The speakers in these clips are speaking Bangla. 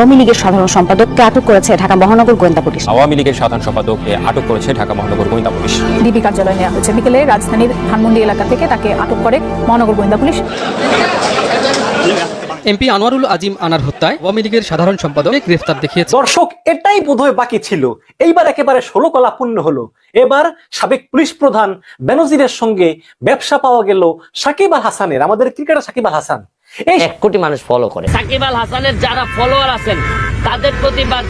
আওয়ামী লীগের সাধারণ সম্পাদককে আটক করেছে ঢাকা মহানগর গোয়েন্দা পুলিশ। আওয়ামী লীগের সাধারণ সম্পাদককে আটক করেছে ঢাকা মহানগর গোয়েন্দা পুলিশ। ডিবি কার্যালয়ে নেওয়া হয়েছে। বিকেলে রাজধানীর ধানমন্ডি এলাকা থেকে তাকে আটক করে মহানগর গোয়েন্দা পুলিশ। এমপি আনোয়ারুল আজিম আনার হত্যায় আওয়ামী লীগের সাধারণ সম্পাদক গ্রেফতার দেখিয়েছে। দর্শক, এটাই বোধহয় বাকি ছিল। এইবার একেবারে 16 কলা পূর্ণ হলো। এবার সাবেক পুলিশ প্রধান বেনজিরের সঙ্গে ব্যবসা পাওয়া গেল সাকিব আল হাসানের, আমাদের ক্রিকেটার সাকিব আল হাসান। এই 1 কোটি মানুষ ফলো করে সাকিব আল হাসানের যারা ফলোয়ার আছেন তাদের প্রতি বা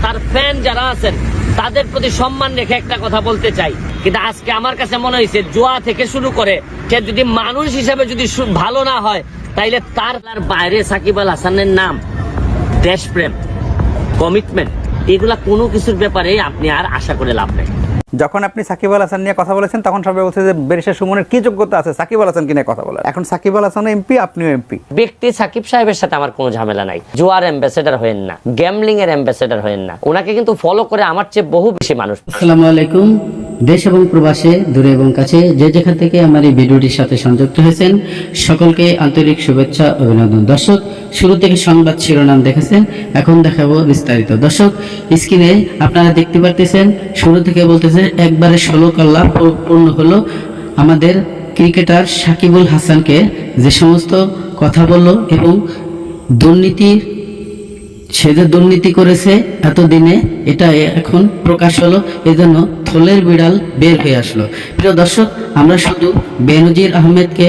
তার ফ্যান যারা আছেন তাদের প্রতি সম্মান রেখে একটা কথা বলতে চাই। কিন্তু আজকে আমার কাছে মনে হয়েছে জুয়া থেকে শুরু করে সে যদি মানুষ হিসেবে যদি ভালো না হয় তাইলে তার বাইরে সাকিব আল হাসানের নাম, দেশপ্রেম, কমিটমেন্ট, এগুলা কোনো কিছুর ব্যাপারে আপনি আর আশা করে লাভ নেই। যখন আপনি সাকিব আল হাসান নিয়ে কথা বলেছেন তখন সবাই বলছে যে ব্যারিস্টার সুমনের কি যোগ্যতা আছে সাকিব আল হাসানকে নিয়ে কথা বলার। এখন সাকিব আল হাসান এমপি, আপনিও এমপি। ব্যক্তি সাকিব সাহেবের সাথে আমার কোনো ঝামেলা নাই। জুয়ার অ্যাম্বাসেডর হয়েন না, গ্যামলিং এর অ্যাম্বাসেডর হয়েন না। ওনাকে কিন্তু ফলো করে আমার চেয়ে বহু বেশি মানুষ। আসসালামু আলাইকুম। দেশ এবং প্রবাসে, দূরে এবং কাছে যে যেখান থেকে আমার এই ভিডিওটির সাথে সংযুক্ত হয়েছেন সকলকে আন্তরিক শুভেচ্ছা, অভিনন্দন। দর্শক, শুরু থেকে সংবাদ শিরোনাম দেখেছেন, এখন দেখাবো বিস্তারিত। দর্শক, স্ক্রিনে আপনারা দেখতে পাচ্ছেন শুরু থেকে বলতেছে একবারে 16 কলা পূর্ণ হলো আমাদের ক্রিকেটার সাকিবুল হাসানকে যে সমস্ত কথা বললো এবং সে যে দুর্নীতি করেছে এতদিনে, এটা এখন প্রকাশ হলো। এজন্য থলের বিড়াল বের হয়ে আসলো। প্রিয় দর্শক, আমরা শুধু বেনজির আহমেদকে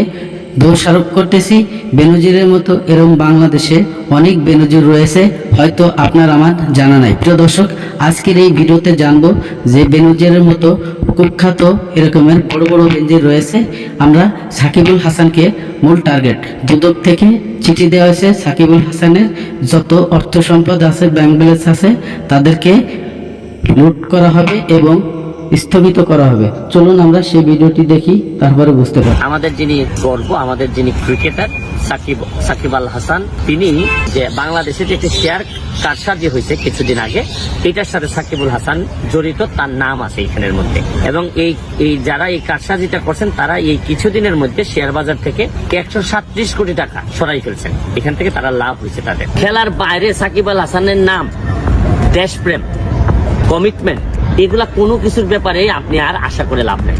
দোষারোপ করতেছি। বেনজিরের মতো এরকম বাংলাদেশে অনেক বেনজির রয়েছে, হয়তো আপনার আমার জানা নাই। প্রিয় দর্শক, আজকের এই ভিডিওতে জানবো যে বেনজিরের মতো কুখ্যাত এরকমের বড় বড় বেনজির রয়েছে। আমরা সাকিবুল হাসানকে মূল টার্গেট, দুদক থেকে চিঠি দেওয়া হয়েছে সাকিবুল হাসানের যত অর্থ সম্পদ আছে, ব্যাংক ব্যালেন্স আছে, তাদেরকে লুট করা হবে এবং স্থগিত করা হবে। চলুন আমরা সেই ভিডিওটি দেখি, তারপরে বুঝতে পারি। আমাদের যিনি গর্ব, আমাদের যিনি ক্রিকেটার সাকিব আল হাসান, তিনি যে বাংলাদেশে যে একটি শেয়ার কারসাজি হয়েছে কিছুদিন আগে, এটার সাথে সাকিবুল হাসান জড়িত, তার নাম আছে এখানের মধ্যে। এবং এই যারা এই কারসাজিটা করছেন তারা এই কিছুদিনের মধ্যে শেয়ার বাজার থেকে 137 কোটি টাকা সরাই ফেলছেন। এখান থেকে তারা লাভ হয়েছে তাদের। খেলার বাইরে সাকিব আল হাসানের নাম, দেশপ্রেম, কমিটমেন্ট, এগুলা কোনো কিছুর ব্যাপারে আপনি আর আশা করে লাভ নেই।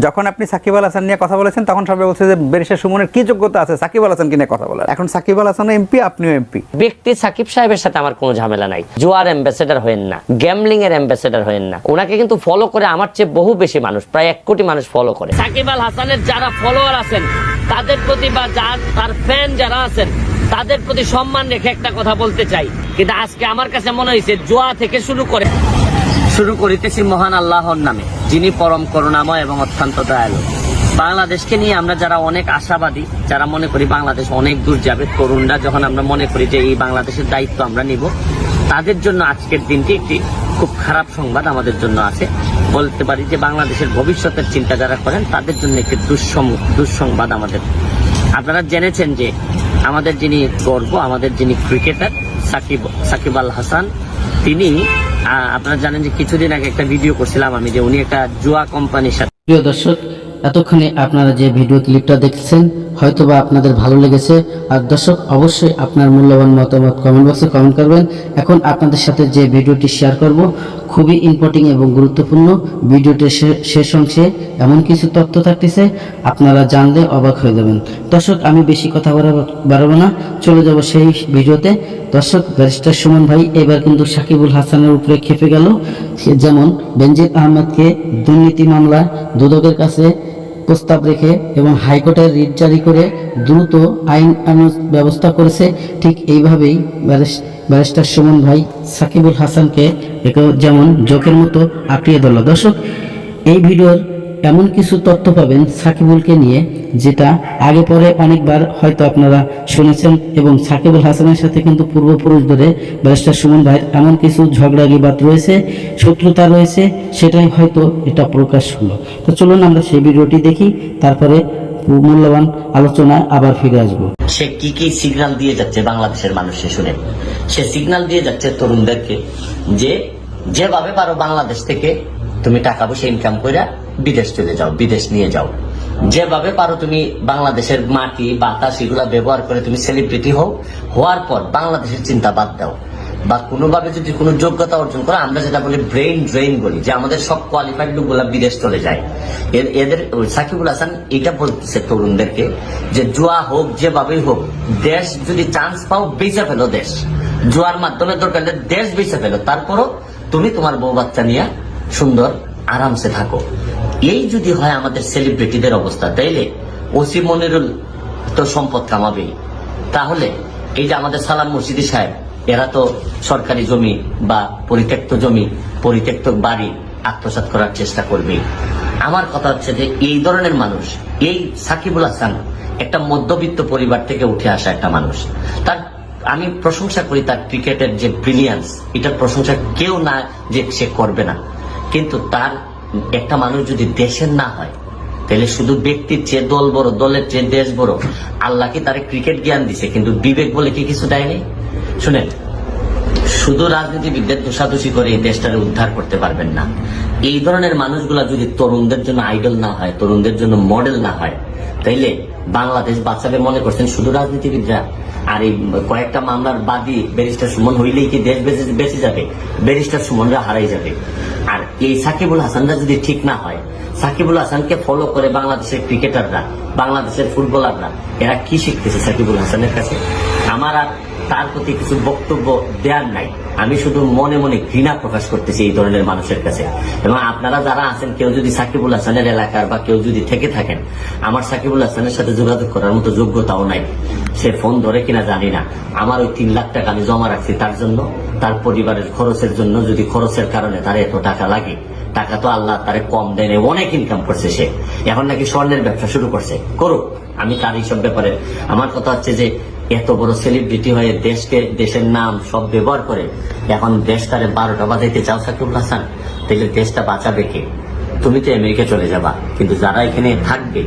যখন আপনি সাকিব আল হাসান নিয়ে কথা বলেছেন তখন সবাই বলছে যে ব্যারিস্টার সুমনের কি যোগ্যতা আছে সাকিব আল হাসানকে নিয়ে কথা বলার। এখন সাকিব আল হাসান এমপি, আপনিও এমপি। ব্যক্তি সাকিব সাহেবের সাথে আমার কোনো ঝামেলা নাই। জুয়ার অ্যাম্বাসেডর হয়েন না, গ্যামলিং এর অ্যাম্বাসেডর হয়েন না। ওনাকে কিন্তু ফলো করে আমার চেয়ে বহু বেশি মানুষ, প্রায় 1 কোটি মানুষ ফলো করে। সাকিব আল হাসানের যারা ফলোয়ার আছেন তাদের প্রতি বা তার ফ্যান যারা আছেন তাদের প্রতি সম্মান রেখে একটা কথা বলতে চাই। কিন্তু আজকে আমার কাছে মনে হয়েছে জুয়া থেকে শুরু করিতেছি মহান আল্লাহর নামে, যিনি পরম করুণাময় এবং অত্যন্ত দয়ালু। বাংলাদেশকে নিয়ে আমরা যারা অনেক আশাবাদী, যারা মনে করি বাংলাদেশ অনেক দূর যাবে, তরুণরা যখন আমরা মনে করি যে এই বাংলাদেশের দায়িত্ব আমরা নিব, তাদের জন্য আজকের দিনটি একটি খুব খারাপ সংবাদ আমাদের জন্য আছে। বলতে পারি যে বাংলাদেশের ভবিষ্যতের চিন্তা যারা করেন তাদের জন্য একটি দুঃসংবাদ আমাদের। আপনারা জেনেছেন যে আমাদের যিনি গর্ব, আমাদের যিনি ক্রিকেটার সাকিব আল হাসান, তিনি, আপনারা জানেন যে কিছুদিন আগে একটা ভিডিও করছিলাম আমি, যে উনি একটা জুয়া কোম্পানির সাথে। প্রিয় দর্শক, এতক্ষণে আপনারা যে ভিডিও ক্লিপটা দেখছেন হয়তোবা আপনাদের ভালো লেগেছে। আর দর্শক, অবশ্যই আপনার মূল্যবান মতামত কমেন্ট বক্সে কমেন্ট করবেন। এখন আপনাদের সাথে যে ভিডিওটি শেয়ার করব খুবই ইম্পর্টেন্ট এবং গুরুত্বপূর্ণ। ভিডিওটির শেষ অংশে এমন কিছু তথ্য থাকতেছে আপনারা জানলে অবাক হয়ে যাবেন। দর্শক, আমি বেশি কথা বাড়াবো না, চলে যাব সেই ভিডিওতে। দর্শক, ব্যারিস্টার সুমন ভাই এবার কিন্তু সাকিবুল হাসানের উপরে খেপে গেল। যেমন বেনজির আহমেদকে দুর্নীতি মামলায় দুদকের কাছে প্রস্তাব রেখে এবং হাইকোর্টের রিট জারি করে দ্রুত আইন ব্যবস্থা করেছে, ঠিক এইভাবেই ব্যারিস্টার সুমন ভাই সাকিবুল হাসানকে যেমন জোকের মতো আঁকড়িয়ে ধরল। দর্শক, এই ভিডিওর এমন কিছু তথ্য পাবেন সাকিবুলকে নিয়ে যেটা আগে পরে অনেকবার হয়তো আপনারা শুনেছেন, এবং সাকিবুল হাসানের সাথে কিন্তু পূর্বপুরুষ ধরে ব্যারিস্টার সুমন ভাইয়ের এমন কিছু ঝগড়া বিবাদ রয়েছে, শত্রুতা রয়েছে, সেটাই হয়তো এটা প্রকাশ হলো। তো চলুন আমরা সেই ভিডিওটি দেখি, তারপরে মূল্যবান আলোচনায় আবার ফিরে আসবো। সে কি সিগন্যাল দিয়ে যাচ্ছে বাংলাদেশের মানুষকে শুনে, সে সিগন্যাল দিয়ে যাচ্ছে তরুণদেরকে যে যেভাবে পারো বাংলাদেশ থেকে তুমি টাকা পয়সা ইনকাম করে বিদেশ চলে যাও, বিদেশ নিয়ে যাও। যেভাবে পারো তুমি বাংলাদেশের মাটি বাতাস এগুলা ব্যবহার করে তুমি সেলিব্রিটি হওয়ার পর বাংলাদেশের চিন্তা বাদ দাও। বা কোনোভাবে যদি কোনো যোগ্যতা অর্জন করে, আমরা যেটা বলি ব্রেইন ড্রেইন বলি, যে আমাদের সব কোয়ালিফাইড লোকগুলা বিদেশ চলে যায়। এদের সাকিবুল হাসান এটা বলতেছে তরুণদেরকে যে জুয়া হোক যেভাবেই হোক, দেশ যদি চান্স পাও বেঁচে ফেলো, দেশ জুয়ার মাধ্যমে দরকার দেশ বেঁচে ফেলো, তারপরও তুমি তোমার বউ বাচ্চা নিয়ে সুন্দর আরামসে থাকো। এই যদি হয় আমাদের সেলিব্রিটিদের অবস্থা, তাইলে ওসি মনিরুল তো সম্পদ কামাবেই, তাহলে এই যে আমাদের সালাম মুর্শিদি সাহেব, এরা তো সরকারি জমি বা পরিত্যক্ত জমি, পরিত্যক্ত বাড়ি আত্মসাৎ করার চেষ্টা করবেই। আমার কথা হচ্ছে যে এই ধরনের মানুষ, এই সাকিবুল হাসান একটা মধ্যবিত্ত পরিবার থেকে উঠে আসা একটা মানুষ, তার আমি প্রশংসা করি, তার ক্রিকেটের যে ব্রিলিয়ান্স, এটার প্রশংসা কেউ না যে সে করবে না, কিন্তু তার একটা মানুষ যদি দেশের না হয়, তাহলে শুধু ব্যক্তির চেয়ে দল বড়, দলের চেয়ে দেশ বড়। আল্লাহ কি তার ক্রিকেট জ্ঞান দিছে, কিন্তু বিবেক বলে কি কিছু দেয়নি? শুনেন, শুধু রাজনীতিবিদদের দোষাদোষি করে এই দেশটাকে উদ্ধার করতে পারবেন না। এই ধরনের মানুষগুলা যদি তরুণদের জন্য আইডল না হয়, তরুণদের জন্য মডেল না হয়, তাইলে বাংলাদেশ বাঁচাবে মনে করছেন শুধু রাজনীতিবিদরা? আর এই কয়েকটা মামলার বাদী ব্যারিস্টার সুমন হইলেই কি দেশ বেঁচে যাবে? ব্যারিস্টার সুমনরা হারাই যাবে। আর এই সাকিবুল হাসানরা যদি ঠিক না হয়, সাকিবুল হাসানকে ফলো করে বাংলাদেশের ক্রিকেটাররা, বাংলাদেশের ফুটবলাররা, এরা কি শিখতেছে সাকিবুল হাসানের কাছে? আমার আর তার প্রতি কিছু বক্তব্য দেওয়ার নাই, আমি শুধু মনে মনে ঘৃণা প্রকাশ করতেছি এই ধরনের মানুষের কাছে। এবং আপনারা যারা আছেন, কেউ যদি সাকিবুল হাসানের এলাকার বা কেউ যদি থেকে থাকেন, আমার সাকিবুল হাসানের সাথে যোগাযোগ করার মতো যোগ্যতাও নাই, সে ফোন ধরে কিনা জানি না। আমার ওই 3 লাখ টাকা আমি জমা রাখছি তার জন্য, তার পরিবারের খরচের জন্য। যদি খরচের কারণে তার এত টাকা লাগে, টাকা তো আল্লাহ তারে কম দেয়, অনেক ইনকাম করছে সে, এখন নাকি স্বর্ণের ব্যবসা শুরু করছে, করুক, আমি তার এইসব ব্যাপারে। আমার কথা হচ্ছে যে এত বড় সেলিব্রিটি হয়ে দেশকে, দেশের নাম সব ব্যবহার করে এখন দেশ তারে 12টা বাজাইতে চাও সাকিবুল হাসান, তাহলে দেশটা বাঁচাবে কে? তুমি তো আমেরিকা চলে যাবা, কিন্তু যারা এখানে থাকবে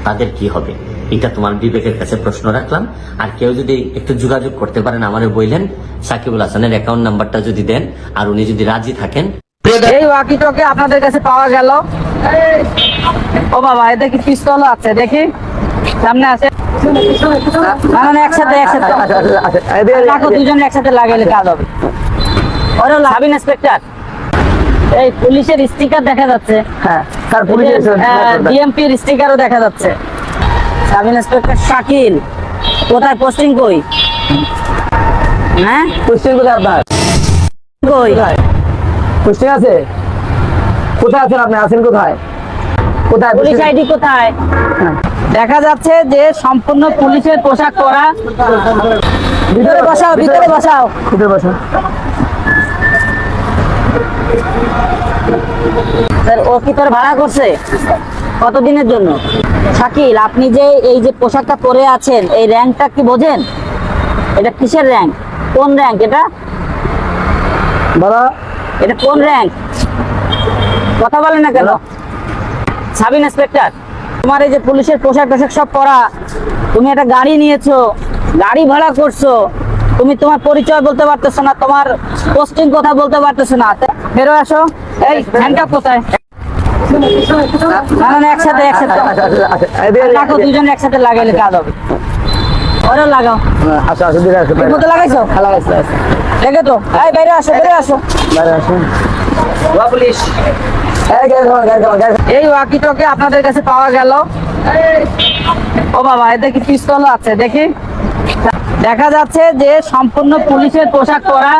তাদের কি হবে? এটা তোমার বিবেকের কাছে প্রশ্ন রাখলাম। আর কেউ যদি একটু যোগাযোগ করতে পারেন, আমারে বললেন সাকিবুল হাসানের অ্যাকাউন্ট নাম্বারটা যদি দেন, আর উনি যদি রাজি থাকেন। এই ওয়াকিটকে আপনাদের কাছে পাওয়া গেল। ও বাবা, এতে কি পিস্তল আছে? দেখি, সামনে আছে। একসাথে দুজন একসাথে লাগাইলে কাজ হবে। ওরা সাব ইন্সপেক্টর, এই পুলিশের স্টিকার দেখা যাচ্ছে, ডিএমপির স্টিকারও দেখা যাচ্ছে। সাব ইন্সপেক্টর শাকিল, কোথায় পোস্টিং? কই? হ্যাঁ, পোস্টিং কোথায় আপনার? কই পোস্টিং আছে? কোথায় আছেন আপনি? আছেন কোথায়? কোথায় পুলিশ আইডি কোথায়? দেখা যাচ্ছে যে সম্পূর্ণ পুলিশের পোশাক পরা। ভিতরে বসাও, ভিতরে বসাও, ভিতরে বসাও। স্যার, ও কি তোর ভাড়া করছে? কতদিনের জন্য? শাকিল, আপনি যে এই যে পোশাকটা পরে আছেন, এই র্যাঙ্কটা কি বোঝেন? এটা কিসের র্যাঙ্ক? কোন র্যাঙ্ক এটা? বলো, এটা কোন র্যাঙ্ক? কথা বলেন না কেন? সাব ইন্সপেক্টর, তোমার এই যে পুলিশের পোশাক টোশাক সব পরা, তুমি একটা গাড়ি নিয়েছো, গাড়ি ভাড়া করছো, তুমি তোমার পরিচয় বলতে পারতেছো না, তোমার পোস্টিং কথা বলতে পারতেছো না। বেরো আসো। এই হ্যান্ডকাপ কোথায়? একসাথে লাগাও, দুজন একসাথে লাগাইলে কাজ হবে। ওরা লাগাও। লাগাইছো? দেখে তো। এই বাইরে আসো, বাইরে আসো, বাইরে আসো। পুলিশ, এই ওয়াকিটকে আপনাদের কাছে পাওয়া গেল। ও বাবা, এতে কি পিস্তল আছে? দেখি, দেখা যাচ্ছে যে সম্পূর্ণ পুলিশের পোশাক পরা।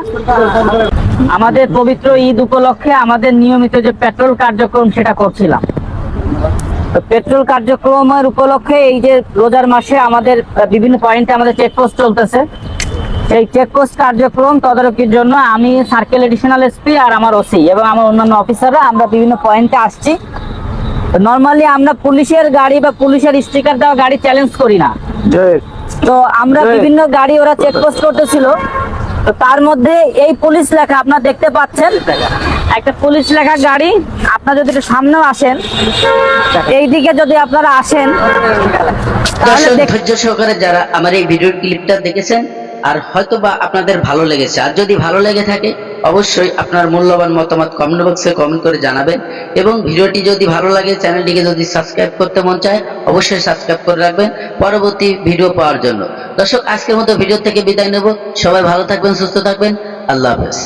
আমাদের পবিত্র ঈদ উপলক্ষে আমাদের নিয়মিত যে পেট্রোল কার্যক্রম, সেটা করছিলাম। পেট্রোল কার্যক্রমের উপলক্ষে এই যে রোজার মাসে আমাদের বিভিন্ন পয়েন্টে আমাদের চেকপোস্ট চলতেছে। এই চেকপোস্ট কার্যক্রম তদারকির জন্য আমি সার্কেল এডিশনাল এসপি আর আমার ওসি এবং আমার অন্যান্য অফিসাররা আমরা বিভিন্ন পয়েন্টে আসছি। নর্মালি আমরা পুলিশের গাড়ি বা পুলিশের স্টিকার দেওয়া গাড়ি চ্যালেঞ্জ করি না, তো আমরা বিভিন্ন গাড়ি ওরা চেকপোস্ট করতেছিল, তো তার মধ্যে এই পুলিশ লেখা আপনারা দেখতে পাচ্ছেন, একটা পুলিশ লেখা গাড়ি। আপনারা যদি একটু সামনেও আসেন, এই দিকে যদি আপনারা আসেন, দর্শক ধৈর্য সহকারে যারা আমার এই ভিডিওর ক্লিপটা দেখেছেন, আর হয়তোবা আপনাদের ভালো লেগেছে, আর যদি ভালো লেগে থাকে অবশ্যই আপনার মূল্যবান মতামত কমেন্ট বক্সে কমেন্ট করে জানাবেন। এবং ভিডিওটি যদি ভালো লাগে, চ্যানেলটিকে যদি সাবস্ক্রাইব করতে মন চায়, অবশ্যই সাবস্ক্রাইব করে রাখবেন পরবর্তী ভিডিও পাওয়ার জন্য। দর্শক, আজকের মতো ভিডিও থেকে বিদায় নেব। সবাই ভালো থাকবেন, সুস্থ থাকবেন। আল্লাহ হাফেজ।